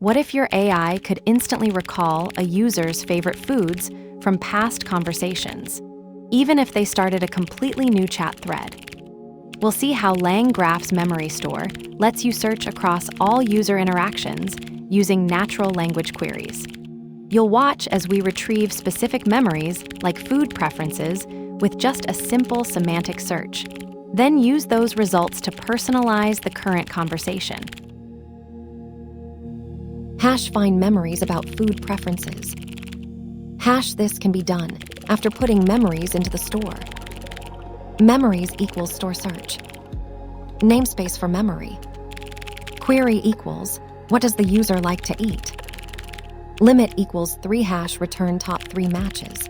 What if your AI could instantly recall a user's favorite foods from past conversations, even if they started a completely new chat thread? We'll see how LangGraph's memory store lets you search across all user interactions using natural language queries. You'll watch as we retrieve specific memories, like food preferences, with just a simple semantic search. Then use those results to personalize the current conversation. Hash find memories about food preferences. Hash this can be done after putting memories into the store. Memories equals store search. Namespace for memory. Query equals, what does the user like to eat? Limit equals 3 hash return top 3 matches.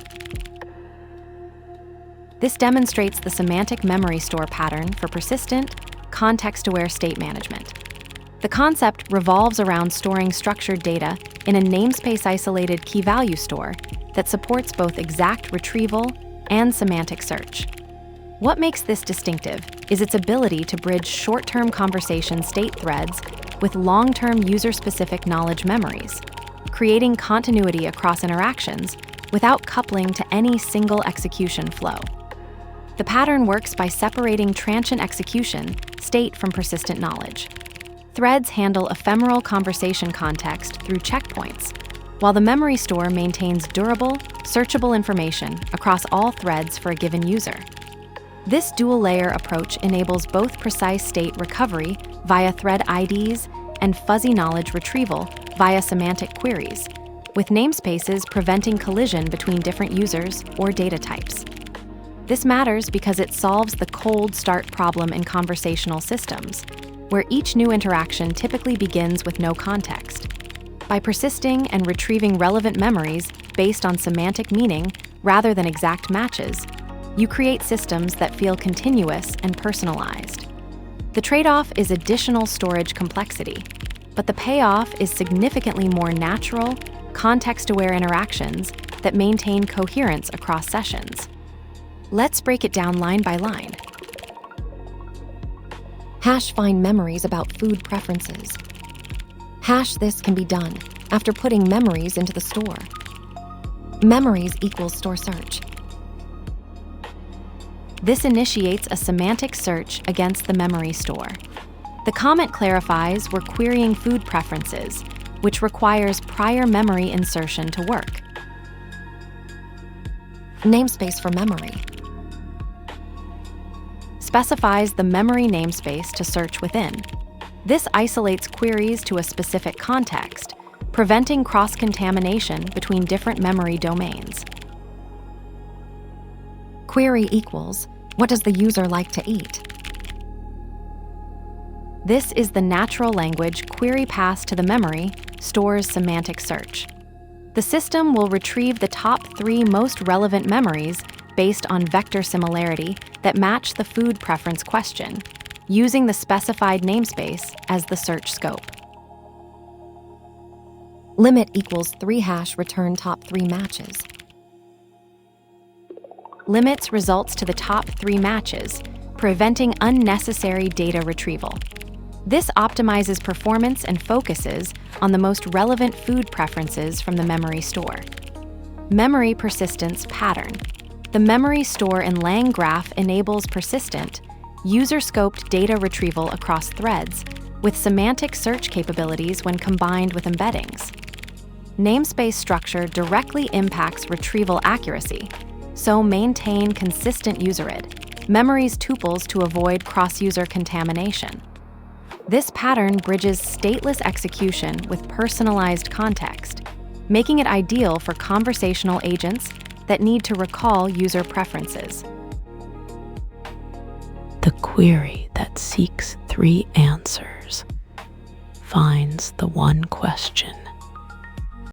This demonstrates the semantic memory store pattern for persistent, context-aware state management. The concept revolves around storing structured data in a namespace-isolated key-value store that supports both exact retrieval and semantic search. What makes this distinctive is its ability to bridge short-term conversation state threads with long-term user-specific knowledge memories, creating continuity across interactions without coupling to any single execution flow. The pattern works by separating transient execution state from persistent knowledge. Threads handle ephemeral conversation context through checkpoints, while the memory store maintains durable, searchable information across all threads for a given user. This dual-layer approach enables both precise state recovery via thread IDs and fuzzy knowledge retrieval via semantic queries, with namespaces preventing collision between different users or data types. This matters because it solves the cold start problem in conversational systems, where each new interaction typically begins with no context. By persisting and retrieving relevant memories based on semantic meaning rather than exact matches, you create systems that feel continuous and personalized. The trade-off is additional storage complexity, but the payoff is significantly more natural, context-aware interactions that maintain coherence across sessions. Let's break it down line by line. Hash find memories about food preferences. Hash this can be done after putting memories into the store. Memories equals store search. This initiates a semantic search against the memory store. The comment clarifies we're querying food preferences, which requires prior memory insertion to work. Namespace for memory. Specifies the memory namespace to search within. This isolates queries to a specific context, preventing cross-contamination between different memory domains. Query equals, what does the user like to eat? This is the natural language query passed to the memory store's semantic search. The system will retrieve the top 3 most relevant memories based on vector similarity that match the food preference question, using the specified namespace as the search scope. Limit equals 3 hash return top 3 matches. Limits results to the top 3 matches, preventing unnecessary data retrieval. This optimizes performance and focuses on the most relevant food preferences from the memory store. Memory persistence pattern. The memory store in LangGraph enables persistent, user-scoped data retrieval across threads with semantic search capabilities when combined with embeddings. Namespace structure directly impacts retrieval accuracy, so maintain consistent userid, memories tuples to avoid cross-user contamination. This pattern bridges stateless execution with personalized context, making it ideal for conversational agents that need to recall user preferences. The query that seeks 3 answers finds the one question